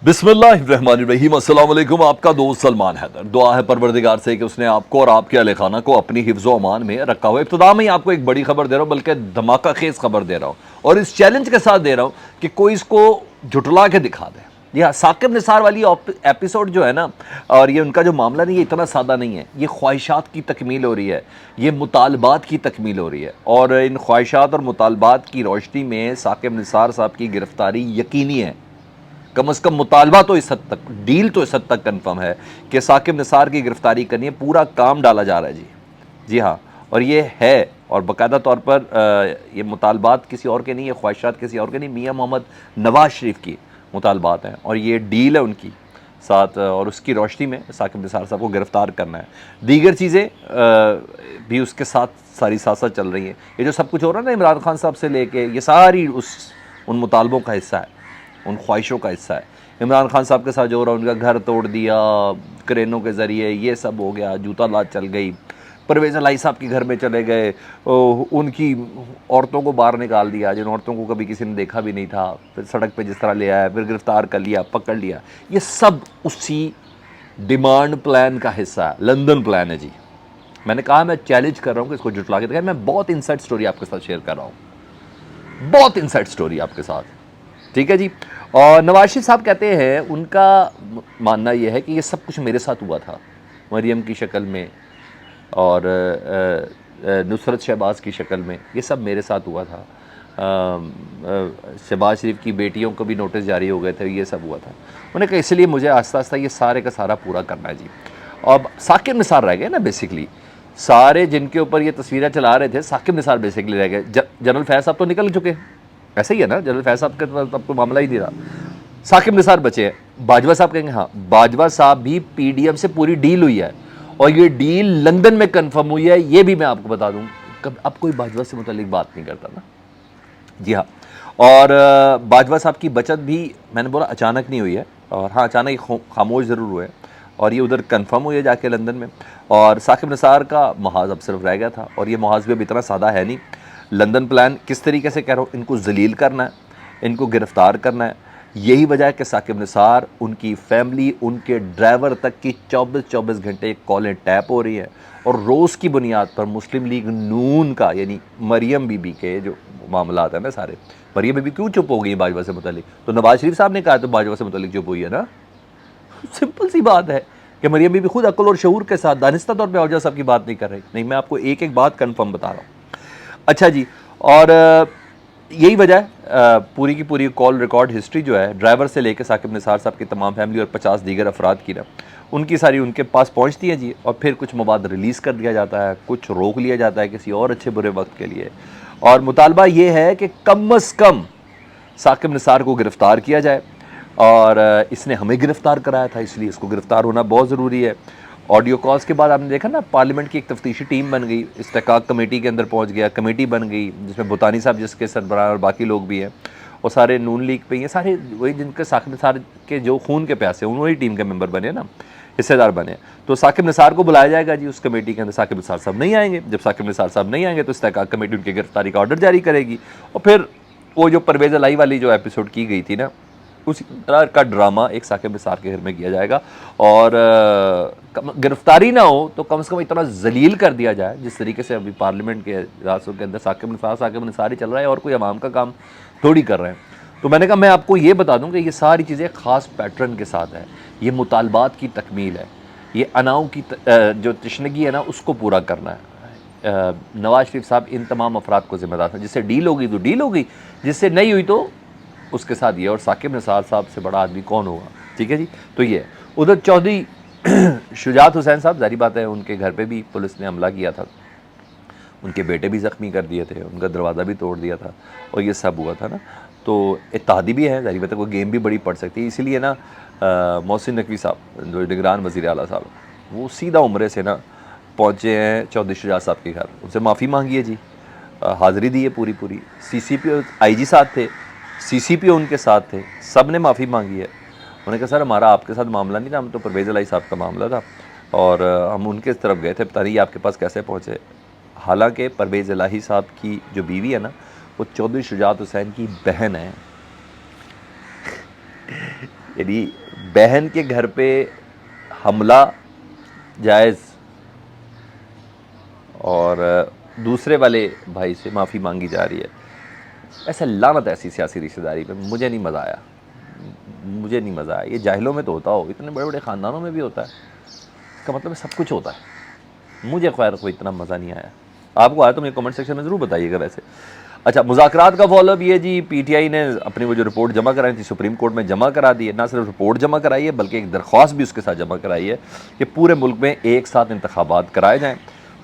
बिस्मिल्लाहिर्रहमानिर्रहीम। अस्सलाम वालेकुम। आपका दोस्त सलमान हैदर। दुआ है परवरदिगार से कि उसने आपको और आपके अहले खाना को अपनी हिफ्ज़ व अमान में रखा हुआ। इब्तिदा में ही आपको एक बड़ी खबर दे रहा हूँ, बल्कि धमाका खेज खबर दे रहा हूँ, और इस चैलेंज के साथ दे रहा हूँ कि कोई इसको झुटला के दिखा दे। जी हाँ, साकिब निसार वाली एपिसोड जो है ना, और ये उनका जो मामला नहीं, ये इतना सादा नहीं है। ये ख्वाहिशात की तकमील हो रही है, ये मुतालबात की तकमील हो रही है, और इन ख्वाहिशात और मुतालबात की रोशनी में साकिब निसार साहब की गिरफ्तारी यकीनी है। कम से कम मुतालबा तो इस हद तक, डील तो इस हद तक कन्फर्म है कि साकिब निसार की गिरफ्तारी करनी है। पूरा काम डाला जा रहा है जी। जी हाँ, और ये है, और बाकायदा तौर पर ये मुतालबात किसी और के नहीं है, ख्वाहिशात किसी और के नहीं, मियाँ मोहम्मद नवाज शरीफ की मुतालबात हैं, और ये डील है उनकी साथ, और उसकी रोशनी में साकिब निसार साहब को गिरफ़्तार करना है। दीगर चीज़ें भी उसके साथ सारी साथ चल रही हैं। ये जो सब कुछ हो रहा है ना, इमरान खान साहब से लेके, ये सारी उन मुतालबों का हिस्सा है, उन ख्वाहिशों का हिस्सा है। इमरान खान साहब के साथ जो हो रहा है, उनका घर तोड़ दिया क्रेनों के ज़रिए, ये सब हो गया, जूता लात चल गई। परवेज़ इलाही साहब के घर में चले गए, उनकी औरतों को बाहर निकाल दिया, जिन औरतों को कभी किसी ने देखा भी नहीं था, फिर सड़क पे जिस तरह ले आया, फिर गिरफ़्तार कर लिया, पकड़ लिया। ये सब उसी डिमांड प्लान का हिस्सा है, लंदन प्लान है जी। मैंने कहा मैं चैलेंज कर रहा हूँ कि इसको जुटला के दिखाएं। मैं बहुत इनसाइड स्टोरी आपके साथ शेयर कर रहा हूँ, बहुत इनसाइड स्टोरी आपके साथ, ठीक है जी। और नवाज शरीफ साहब कहते हैं, उनका मानना यह है कि ये सब कुछ मेरे साथ हुआ था, मरियम की शक्ल में और नुसरत शहबाज की शक्ल में, ये सब मेरे साथ हुआ था। शहबाज शरीफ की बेटियों को भी नोटिस जारी हो गए थे, ये सब हुआ था। उन्होंने कहा इसलिए मुझे आस्ता आस्ता ये सारे का सारा पूरा करना है जी। अब साकिब निसार रह गए ना, बेसिकली सारे जिनके ऊपर ये तस्वीरें चला रहे थे, साकिब निसार बेसिकली रह गए। जनरल फैज़ साहब तो निकल चुके हैं, ऐसा ही है ना, जनरल फैज़ साहब के तो आपको मामला ही नहीं रहा। साकिब निसार बचे हैं। बाजवा साहब कहेंगे हाँ, बाजवा साहब भी पीडीएम से पूरी डील हुई है, और ये डील लंदन में कंफर्म हुई है। ये भी मैं आपको बता दूं, अब कोई बाजवा से मुतालिक बात नहीं करता ना। जी हाँ, और बाजवा साहब की बचत भी मैंने बोला अचानक नहीं हुई है, और हाँ अचानक खामोश ज़रूर हुए, और ये उधर कंफर्म हुई है जाके लंदन में। और साकिब निसार का महाज अब सिर्फ रह गया था, और ये महाज भी अब इतना सादा है नहीं। लंदन प्लान किस तरीके से कह रहा हूँ, इनको जलील करना है, इनको गिरफ़्तार करना है। यही वजह है कि साकिब निसार, उनकी फैमिली, उनके ड्राइवर तक की 24-24 घंटे कॉलें टैप हो रही हैं, और रोज़ की बुनियाद पर मुस्लिम लीग नून का, यानी मरियम बीबी के जो मामला है ना सारे, मरियम बीबी क्यों चुप हो गई बाजवा से मुतालिक? तो नवाज शरीफ साहब ने कहा तो बाजवा से मुतालिक चुप हुई है ना। सिंपल सी बात है कि मरियम बीबी खुद अक्ल और शऊर के साथ दानिस्ता तौर पे औजा साहब की बात नहीं कर रही। नहीं, मैं आपको एक एक बात कन्फर्म बता रहा हूँ। अच्छा जी, और यही वजह है पूरी की पूरी कॉल रिकॉर्ड हिस्ट्री जो है, ड्राइवर से लेकर साकिब निसार साहब की तमाम फैमिली और 50 दीगर अफराद की ना, उनकी सारी उनके पास पहुंचती है जी। और फिर कुछ मवाद रिलीज़ कर दिया जाता है, कुछ रोक लिया जाता है किसी और अच्छे बुरे वक्त के लिए। और मुतालबा ये है कि कम अज़ कम साकिब निसार को गिरफ़्तार किया जाए, और इसने हमें गिरफ़्तार कराया था, इसलिए इसको गिरफ़्तार होना बहुत ज़रूरी है। ऑडियो कॉल्स के बाद आपने देखा ना, पार्लियामेंट की एक तफ्तीशी टीम बन गई, इस्तेहकाक कमेटी के अंदर पहुंच गया, कमेटी बन गई जिसमें भूतानी साहब जिसके सरबराह और बाकी लोग भी हैं, और सारे नून लीग पे, ये सारे वही जिनके साकिब निसार के जो खून के प्यासे, वही टीम के मेंबर बने ना, हिस्सेदार बने। तो साकिब निसार को बुलाया जाएगा जी उस कमेटी के अंदर। साकिब निसार साहब नहीं आएंगे, जब साकिब निसार साहब नहीं आएंगे तो इस्तेहकाक कमेटी उनकी गिरफ्तारी का ऑर्डर जारी करेगी, और फिर वो जो परवेज़ इलाही वाली जो एपिसोड की गई थी ना, उसी तरह का ड्रामा एक साकिब निसार के घर में किया जाएगा। और गिरफ्तारी ना हो तो कम से कम इतना जलील कर दिया जाए, जिस तरीके से अभी पार्लियामेंट के रास्तों के अंदर साकिब निसार ही चल रहा है, और कोई अवाम का काम थोड़ी कर रहे हैं। तो मैंने कहा मैं आपको ये बता दूं कि ये सारी चीज़ें ख़ास पैटर्न के साथ है। ये मुतालबात की तकमील है, ये अनाओं की जो तशनगी है ना, उसको पूरा करना है। नवाज शरीफ साहब इन तमाम अफराद को ज़िम्मेदार हैं। जिससे डील होगी तो डील होगी, जिससे नहीं हुई तो उसके साथ ये। और साकिब निसार साहब से बड़ा आदमी कौन होगा, ठीक है जी। तो ये उधर चौधरी शुजात हुसैन साहब, जारी बात है उनके घर पे भी पुलिस ने हमला किया था, उनके बेटे भी ज़ख्मी कर दिए थे, उनका दरवाज़ा भी तोड़ दिया था, और ये सब हुआ था ना। तो इत्तेहादी भी है, जारी बात है कोई गेम भी बड़ी पड़ सकती है। इसीलिए ना मोहसिन नकवी साहब जो निगरान वज़ीर आला साहब, वो सीधा उम्रे से ना पहुँचे हैं चौधरी शुजात साहब के घर, उनसे माफ़ी मांगी है जी, हाज़िरी दी है पूरी पूरी। CCP IG साथ थे, CCP उनके साथ थे, सब ने माफ़ी मांगी है। उन्होंने कहा सर हमारा आपके साथ मामला नहीं था, हम तो परवेज़ इलाही साहब का मामला था, और हम उनके तरफ गए थे, पता नहीं आपके पास कैसे पहुँचे। हालांकि परवेज़ इलाही साहब की जो बीवी है ना, वो चौधरी शुजात हुसैन की बहन है। یعنی بہن کے گھر پہ حملہ جائز اور دوسرے والے بھائی سے معافی مانگی جا رہی ہے. ایسا لعنت ایسی سیاسی رشتہ داری پہ مجھے نہیں مزہ آیا, مجھے نہیں مزہ آیا. یہ جاہلوں میں تو ہوتا ہو, اتنے بڑے بڑے خاندانوں میں بھی ہوتا ہے, اس کا مطلب ہے سب کچھ ہوتا ہے. مجھے خیر کوئی اتنا مزہ نہیں آیا. آپ کو آیا تو مجھے کمنٹ سیکشن میں ضرور بتائیے گا ویسے. اچھا, مذاکرات کا فالو اپ یہ جی, پی ٹی آئی نے اپنی وہ جو رپورٹ جمع کرائی تھی سپریم کورٹ میں جمع کرا دی ہے. نہ صرف رپورٹ جمع کرائی ہے بلکہ ایک درخواست بھی اس کے ساتھ جمع کرائی ہے کہ پورے ملک میں ایک ساتھ انتخابات کرائے جائیں.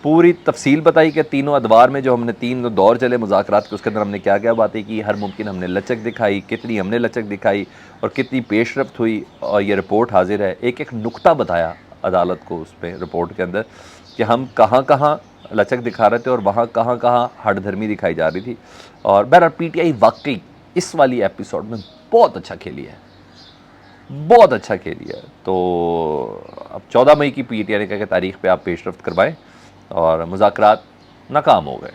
پوری تفصیل بتائی کہ تینوں ادوار میں جو ہم نے 3 دور چلے مذاکرات کے, اس کے اندر ہم نے کیا کیا باتیں کی, ہر ممکن ہم نے لچک دکھائی, کتنی ہم نے لچک دکھائی اور کتنی پیش رفت ہوئی, اور یہ رپورٹ حاضر ہے. ایک ایک نقطہ بتایا عدالت کو اس پہ رپورٹ کے اندر کہ ہم کہاں کہاں لچک دکھا رہے تھے اور وہاں کہاں کہاں ہٹ دھرمی دکھائی جا رہی تھی. اور بہرحال پی ٹی آئی واقعی اس والی ایپیسوڈ میں بہت اچھا کھیلی ہے, بہت اچھا کھیلی ہے. تو اب 14 مئی کی پی ٹی آئی نے کہا کہ تاریخ پہ آپ پیش رفت کروائیں, اور مذاکرات ناکام ہو گئے.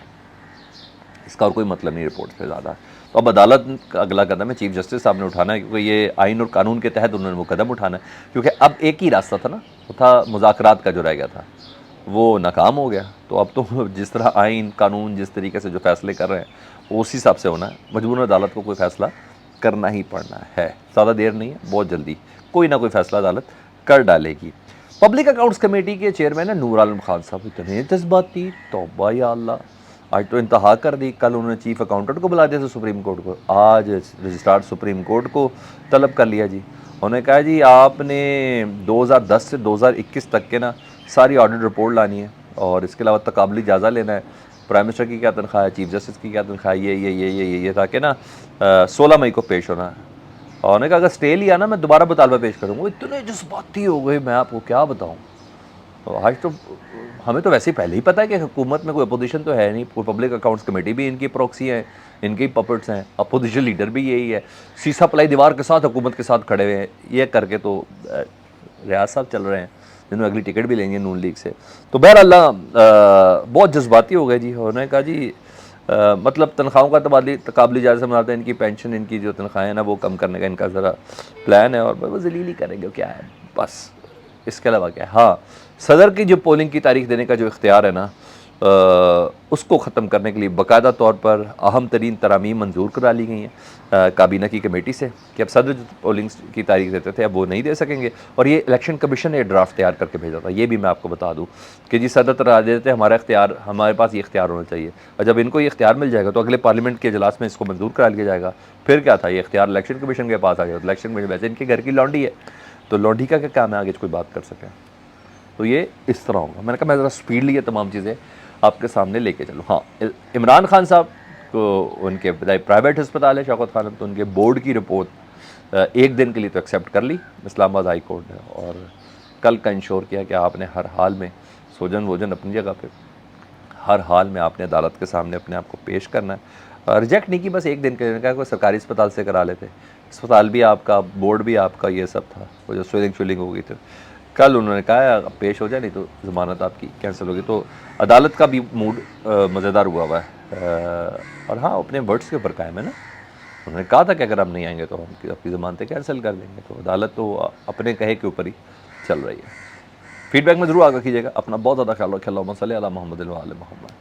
اس کا اور کوئی مطلب نہیں رپورٹ سے زیادہ. تو اب عدالت کا اگلا قدم ہے چیف جسٹس صاحب نے اٹھانا ہے, کیونکہ یہ آئین اور قانون کے تحت انہوں نے وہ قدم اٹھانا ہے. کیونکہ اب ایک ہی راستہ تھا نا, وہ تھا مذاکرات کا جو رہ گیا تھا, وہ ناکام ہو گیا. تو اب تو جس طرح آئین قانون جس طریقے سے جو فیصلے کر رہے ہیں وہ اسی حساب سے ہونا ہے. مجبوراً عدالت کو کوئی فیصلہ کرنا ہی پڑنا ہے. زیادہ دیر نہیں ہے, بہت جلدی کوئی نہ کوئی فیصلہ عدالت کر ڈالے گی. پبلک اکاؤنٹس کمیٹی کے چیئرمین ہیں نور عالم خان صاحب, اتنے جذباتی, توبہ یا اللہ, آج تو انتہا کر دی. کل انہوں نے چیف اکاؤنٹنٹ کو بلا دیا تھا سپریم کورٹ کو, آج رجسٹرار سپریم کورٹ کو طلب کر لیا جی. انہوں نے کہا جی آپ نے 2010 سے 2021 تک کے نا ساری آڈٹ رپورٹ لانی ہے, اور اس کے علاوہ تقابلی جائزہ لینا ہے, پرائم منسٹر کی کیا تنخواہ ہے, چیف جسٹس کی کیا تنخواہ ہے, یہ تاکہ نا 16 مئی کو پیش ہونا ہے. اور انہوں نے کہا اگر اسٹے لیا نا میں دوبارہ مطالبہ پیش کروں گا. اتنے جذباتی ہو گئے, میں آپ کو کیا بتاؤں. آج تو ہمیں تو ویسے ہی پہلے ہی پتہ ہے کہ حکومت میں کوئی اپوزیشن تو ہے نہیں. پبلک اکاؤنٹس کمیٹی بھی ان کی پروکسی ہیں, ان کے پپٹس ہیں, اپوزیشن لیڈر بھی یہی ہے, سیسا پلائی دیوار کے ساتھ حکومت کے ساتھ کھڑے ہوئے ہیں. یہ کر کے تو ریاض صاحب چل رہے ہیں, جنہوں نے اگلی ٹکٹ بھی لیں گے نون لیگ سے. تو بہرحال بہت جذباتی ہو گئے جی. انہوں نے کہا جی مطلب تنخواہوں کا تقابلی جائزہ بناتے ہیں, ان کی پینشن, ان کی جو تنخواہیں ہیں نا وہ کم کرنے کا ان کا ذرا پلان ہے, اور وہ ذلیل ہی کریں گے کیا ہے بس, اس کے علاوہ کیا ہے. ہاں, صدر کی جو پولنگ کی تاریخ دینے کا جو اختیار ہے نا اس کو ختم کرنے کے لیے باقاعدہ طور پر اہم ترین ترامیم منظور کرا لی گئی ہیں کابینہ کی کمیٹی سے, کہ اب صدر جو پولنگ کی تاریخ دیتے تھے اب وہ نہیں دے سکیں گے. اور یہ الیکشن کمیشن نے ڈرافٹ تیار کر کے بھیجا تھا. یہ بھی میں آپ کو بتا دوں کہ جی صدر ترا دیتے تھے, ہمارا اختیار, ہمارے پاس یہ اختیار ہونا چاہیے, اور جب ان کو یہ اختیار مل جائے گا تو اگلے پارلیمنٹ کے اجلاس میں اس کو منظور کرا لیا جائے گا. پھر کیا تھا, یہ اختیار الیکشن کمیشن کے پاس آ گیا. الیکشن کمیشن ویسے ان کے گھر کی لانڈی ہے, تو لانڈی کا کیا کام ہے آگے کوئی بات کر سکیں. تو یہ اس طرح ہوگا. میں نے کہا میں ذرا سپیڈلی یہ تمام چیزیں آپ کے سامنے لے کے چلوں. ہاں, عمران خان صاحب کو ان کے پرائیویٹ ہسپتال ہے شوکت خانم, تو ان کے بورڈ کی رپورٹ ایک دن کے لیے تو ایکسیپٹ کر لی اسلام آباد ہائی کورٹ نے, اور کل کا انشور کیا کہ آپ نے ہر حال میں سوجن ووجن اپنی جگہ پہ, ہر حال میں آپ نے عدالت کے سامنے اپنے آپ کو پیش کرنا ہے. ریجیکٹ نہیں کی, بس ایک دن کے لیے کہا کوئی سرکاری اسپتال سے کرا لیتے, اسپتال بھی آپ کا, بورڈ بھی آپ کا, یہ سب تھا. وہ جو سویلنگ ہو گئی تھی, کل انہوں نے کہا پیش ہو جائے, نہیں تو ضمانت آپ کی کینسل ہوگی. تو عدالت کا بھی موڈ مزیدار ہوا ہے, اور ہاں اپنے ورڈز کے اوپر قائم ہے نا. انہوں نے کہا تھا کہ اگر ہم نہیں آئیں گے تو ہم اپنی ضمانتیں کینسل کر دیں گے. تو عدالت تو اپنے کہے کے اوپر ہی چل رہی ہے. فیڈ بیک میں ضرور آگاہ کیجیے گا. اپنا بہت زیادہ خیال رکھیں. اللہم صلی علی محمد و آل محمد.